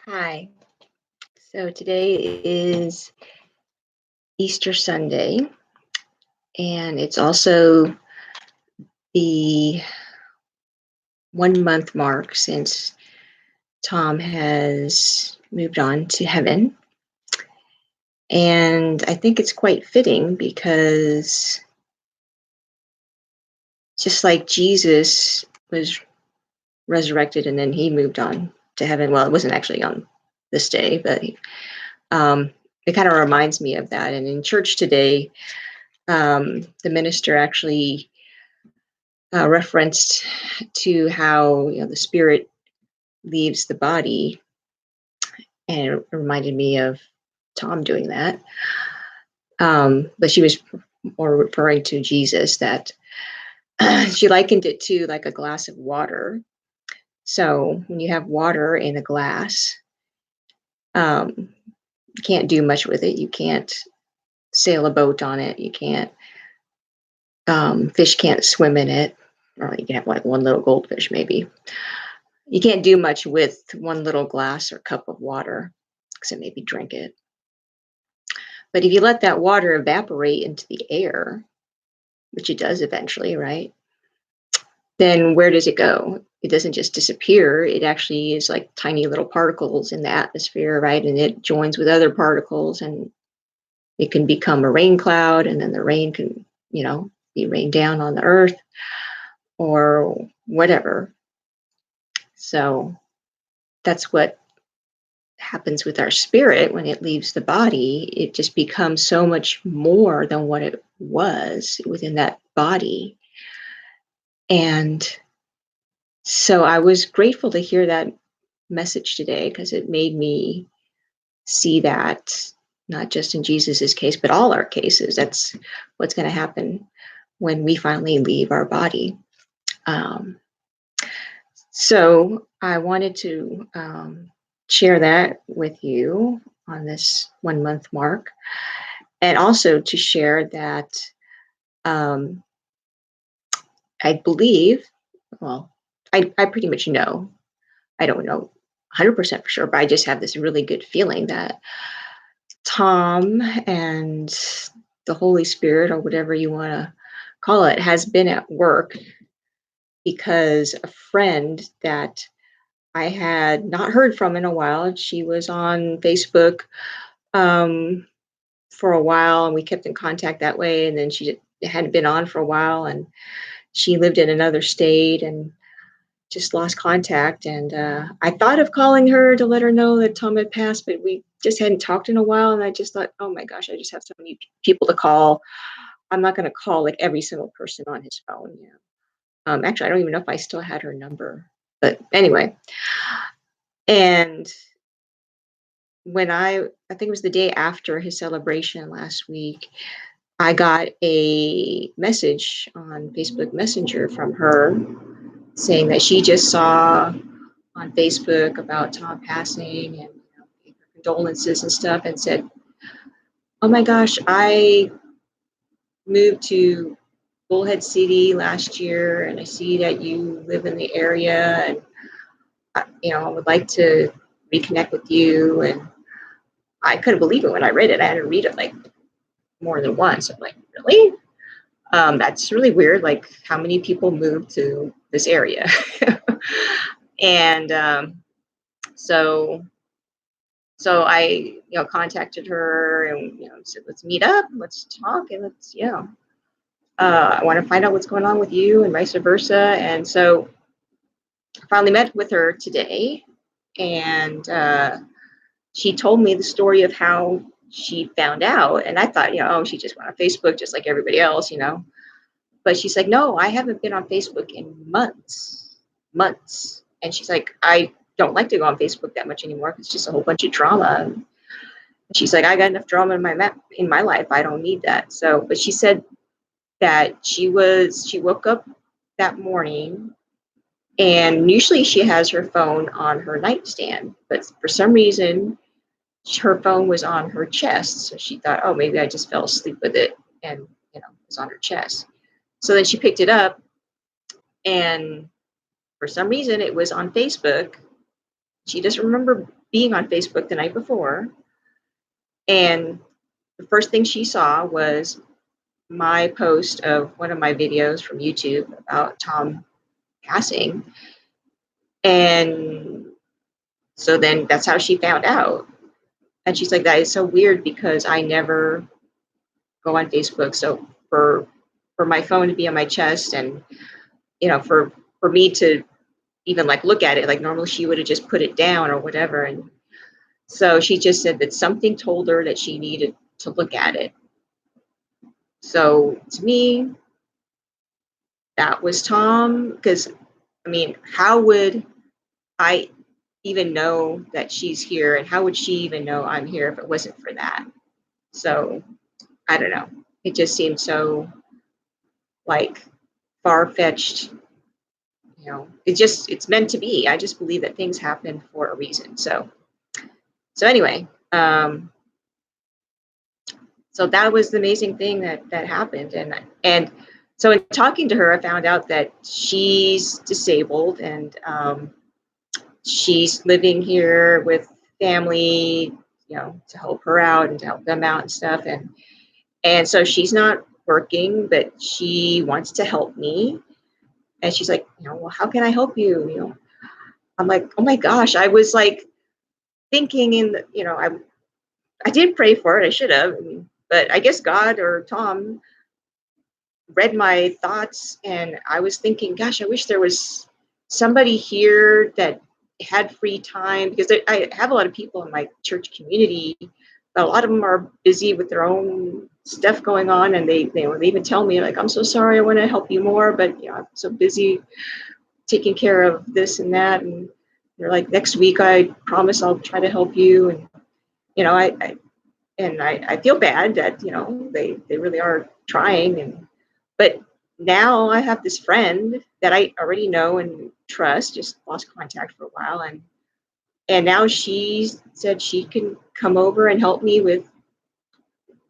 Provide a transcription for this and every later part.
Hi. So today is Easter Sunday, and it's also the 1 month mark since Tom has moved on to heaven. And I think it's quite fitting because just like Jesus was resurrected and then he moved on to heaven, well, it wasn't actually on this day, but um, it kind of reminds me of that. And in church today, the minister actually referenced to how the spirit leaves the body, and it reminded me of Tom doing that. But she was more referring to Jesus that she likened it to like a glass of water. So when you have water in a glass, you can't do much with it. You can't sail a boat on it. You can't fish can't swim in it, or you can have like one little goldfish maybe. You can't do much with one little glass or cup of water, except maybe drink it. But if you let that water evaporate into the air, which it does eventually, right? Then where does it go? It doesn't just disappear. It actually is like tiny little particles in the atmosphere, right? And it joins with other particles and it can become a rain cloud, and then the rain can, be rained down on the earth or whatever. So that's what happens with our spirit when it leaves the body. It just becomes so much more than what it was within that body. And so I was grateful to hear that message today because it made me see that not just in Jesus's case, but all our cases. That's what's going to happen when we finally leave our body. Um, so I wanted to share that with you on this 1 month mark, and also to share that um, I believe, well, I pretty much know, I don't know 100% for sure, but I just have this really good feeling that Tom and the Holy Spirit, or whatever you want to call it, has been at work because a friend that I had not heard from in a while, she was on Facebook um, for a while, and we kept in contact that way. And then she hadn't been on for a while, and she lived in another state and just lost contact. And I thought of calling her to let her know that Tom had passed, but we just hadn't talked in a while. And I just thought, oh my gosh, I just have so many people to call. I'm not going to call like every single person on his phone. Actually, I don't even know if I still had her number. But anyway, and when I think it was the day after his celebration last week, I got a message on Facebook Messenger from her saying that she just saw on Facebook about Tom passing and condolences and stuff, and said, "Oh my gosh, I moved to Bullhead City last year, and I see that you live in the area, and I would like to reconnect with you." And I couldn't believe it when I read it. I had to read it like more than once. I'm like, really? That's really weird. Like, how many people moved to this area? And so so I contacted her, and said, let's meet up, let's talk, and let's I want to find out what's going on with you and vice versa. And so I finally met with her today, and she told me the story of how she found out. And I thought, oh, she just went on Facebook just like everybody else. But she's like, no, I haven't been on Facebook in months, months. And she's like, I don't like to go on Facebook that much anymore. It's just a whole bunch of drama. And she's like, I got enough drama in my life. I don't need that. So, but she said that she woke up that morning, and usually she has her phone on her nightstand, but for some reason her phone was on her chest. So she thought, oh, maybe I just fell asleep with it, and it was on her chest. So then she picked it up, and for some reason it was on Facebook, She doesn't remember being on Facebook the night before. And the first thing she saw was my post of one of my videos from YouTube about Tom passing. And so then that's how she found out. And she's like, that is so weird because I never go on Facebook. So for my phone to be on my chest and, for me to even like look at it, like normally she would have just put it down or whatever. And so she just said that something told her that she needed to look at it. So to me, that was Tom. Because, I mean, how would I even know that she's here? And how would she even know I'm here if it wasn't for that? So I don't know. It just seemed so like far fetched. It's meant to be. I just believe that things happen for a reason. So anyway, so that was the amazing thing that happened. And so in talking to her, I found out that she's disabled, and she's living here with family, to help her out and to help them out and stuff. And so she's not working, but she wants to help me. And she's like, well, how can I help you? I'm like, oh my gosh, I was like thinking I did pray for it. I should have, but I guess God or Tom read my thoughts, and I was thinking, gosh, I wish there was somebody here that had free time, because I have a lot of people in my church community, but a lot of them are busy with their own stuff going on, and they even tell me like, I'm so sorry, I want to help you more, but I'm so busy taking care of this and that, and they're like, next week I promise I'll try to help you. And I feel bad that they really are trying. But now I have this friend that I already know and trust, just lost contact for a while, and now she said she can come over and help me with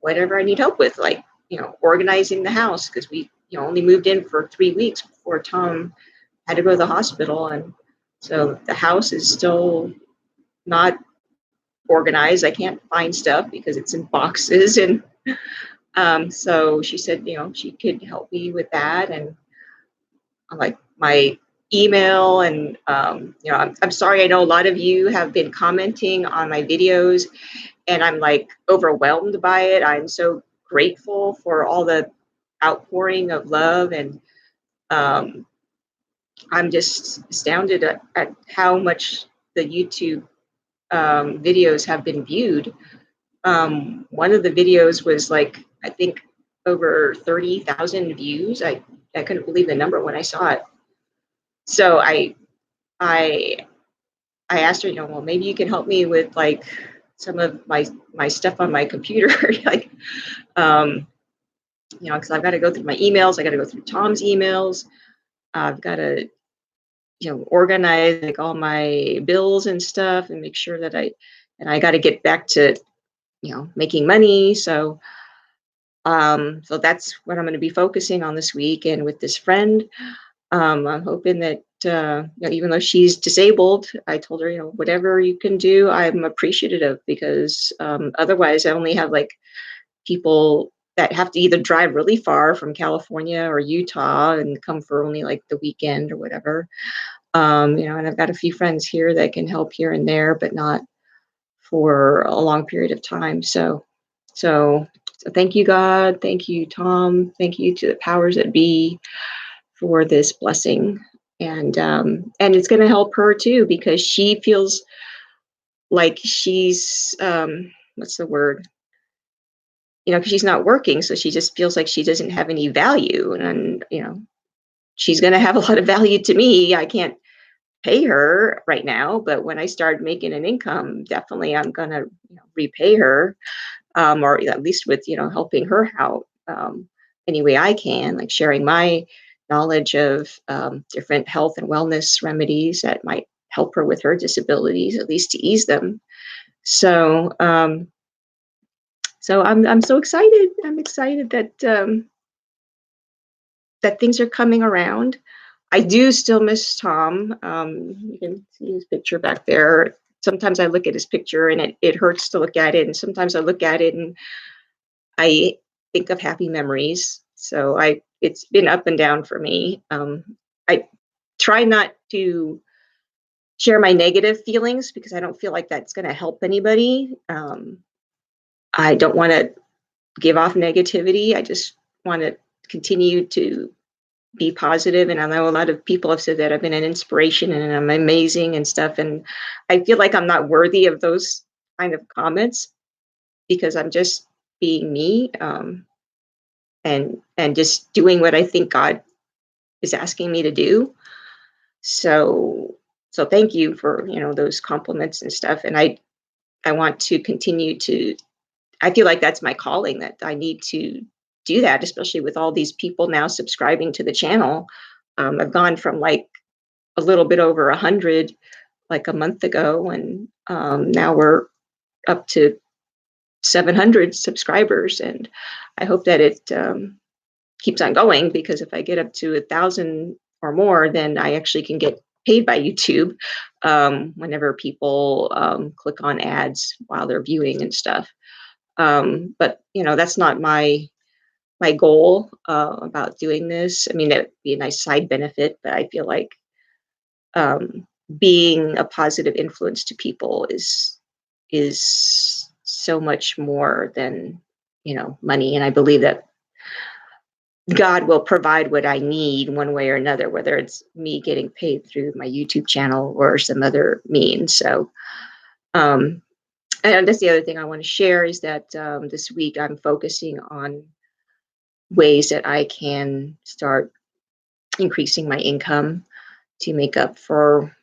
whatever I need help with, like organizing the house, because we only moved in for 3 weeks before Tom had to go to the hospital, and so the house is still not organized. I can't find stuff because it's in boxes, and so she said, she could help me with that. And I'm like, my email, and I'm sorry. I know a lot of you have been commenting on my videos, and I'm like overwhelmed by it. I'm so grateful for all the outpouring of love, and um, I'm just astounded at how much the YouTube videos have been viewed. One of the videos was like, I think, over 30,000 views. I couldn't believe the number when I saw it. So I I asked her, well, maybe you can help me with like some of my stuff on my computer, like, um, because I've got to go through my emails, I got to go through Tom's emails, I've got to organize like all my bills and stuff, and make sure that I got to get back to making money. So that's what I'm going to be focusing on this week. And with this friend, I'm hoping that even though she's disabled, I told her, whatever you can do, I'm appreciative, because otherwise I only have like people that have to either drive really far from California or Utah and come for only like the weekend or whatever. And I've got a few friends here that can help here and there, but not for a long period of time. So thank you, God. Thank you, Tom. Thank you to the powers that be for this blessing. And it's going to help her too, because she feels like she's what's the word? Because she's not working, so she just feels like she doesn't have any value, and she's going to have a lot of value to me. I can't pay her right now, but when I start making an income, definitely I'm going to repay her, or at least with helping her out any way I can, like sharing my knowledge of different health and wellness remedies that might help her with her disabilities, at least to ease them. So I'm so excited. I'm excited that that things are coming around. I do still miss Tom. You can see his picture back there. Sometimes I look at his picture and it hurts to look at it. And sometimes I look at it and I think of happy memories. So it's been up and down for me. I try not to share my negative feelings because I don't feel like that's going to help anybody. I don't want to give off negativity. I just want to continue to be positive. And I know a lot of people have said that I've been an inspiration and I'm amazing and stuff. And I feel like I'm not worthy of those kind of comments because I'm just being me, and just doing what I think God is asking me to do. So so thank you for those compliments and stuff. And I want to continue to. I feel like that's my calling, that I need to do that, especially with all these people now subscribing to the channel. I've gone from like a little bit over 100 like a month ago, and now we're up to 700 subscribers, and I hope that it keeps on going, because if I get up to 1,000 or more, then I actually can get paid by YouTube whenever people click on ads while they're viewing and stuff. But that's not my goal about doing this. I mean, that would be a nice side benefit, but I feel like um, being a positive influence to people is so much more than money. And I believe that God will provide what I need one way or another, whether it's me getting paid through my YouTube channel or some other means. So, um, and that's the other thing I want to share is that this week I'm focusing on ways that I can start increasing my income to make up for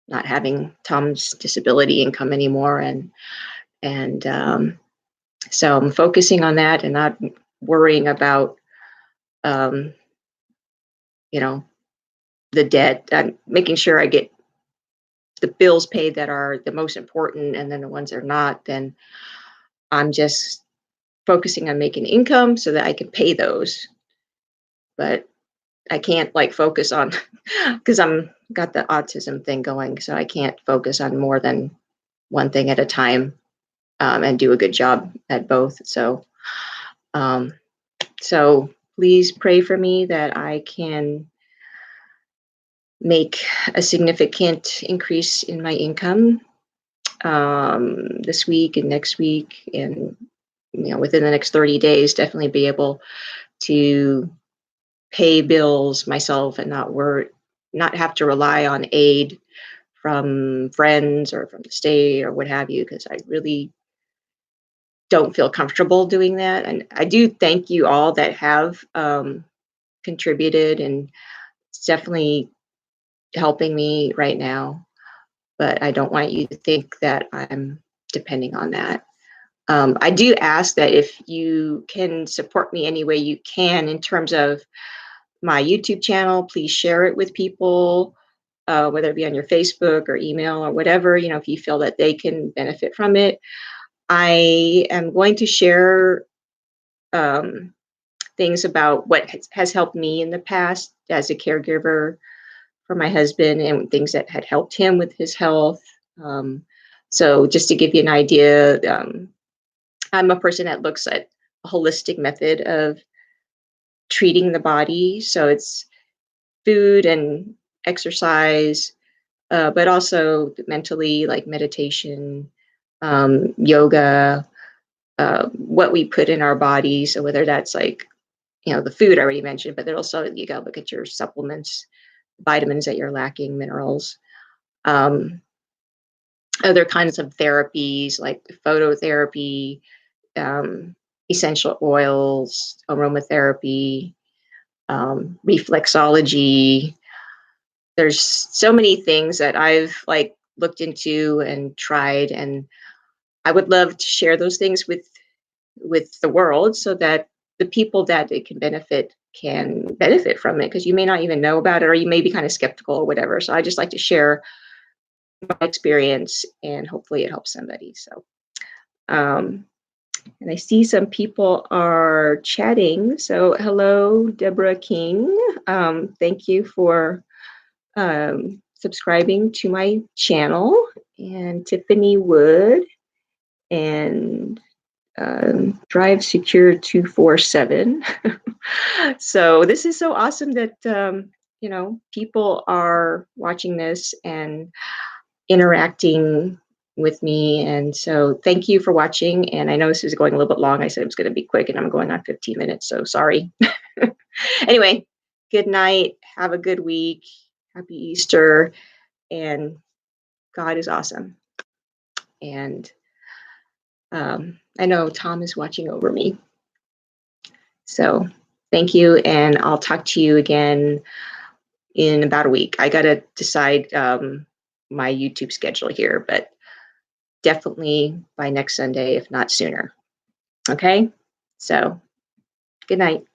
not having Tom's disability income anymore, and so I'm focusing on that and not worrying about um, you know the debt. I'm making sure I get the bills paid that are the most important, and then the ones that are not, then I'm just focusing on making income so that I can pay those. But I can't like focus on because I'm got the autism thing going, so I can't focus on more than one thing at a time, and do a good job at both. Um, so please pray for me that I can make a significant increase in my income this week and next week, and within the next 30 days, definitely be able to pay bills myself and not have to rely on aid from friends or from the state or what have you, because I really don't feel comfortable doing that. And I do thank you all that have contributed, and it's definitely helping me right now. But I don't want you to think that I'm depending on that. I do ask that if you can support me any way you can in terms of my YouTube channel, please share it with people, whether it be on your Facebook or email or whatever, if you feel that they can benefit from it. I am going to share um, things about what has helped me in the past as a caregiver for my husband, and things that had helped him with his health. Um, so, just to give you an idea, I'm a person that looks at a holistic method of treating the body. So, it's food and exercise, but also mentally, like meditation, yoga, what we put in our body. So, whether that's like the food I already mentioned, but then also you got to look at your supplements, vitamins that you're lacking, minerals, um, other kinds of therapies like phototherapy, um, essential oils, aromatherapy, reflexology. There's so many things that I've like looked into and tried, and I would love to share those things with the world so that the people that it can benefit from it, because you may not even know about it, or you may be kind of skeptical or whatever. So I just like to share my experience, and hopefully it helps somebody. So um and I see some people are chatting. So hello, Deborah King. Thank you for subscribing to my channel, and Tiffany Wood, and Drive Secure 247. So this is so awesome that people are watching this and interacting with me. And so thank you for watching. And I know this is going a little bit long. I said it was going to be quick, and I'm going on 15 minutes. So sorry. Anyway, good night. Have a good week. Happy Easter. And God is awesome. And I know Tom is watching over me. So thank you. And I'll talk to you again in about a week. I got to decide my YouTube schedule here, but definitely by next Sunday, if not sooner. Okay. So good night.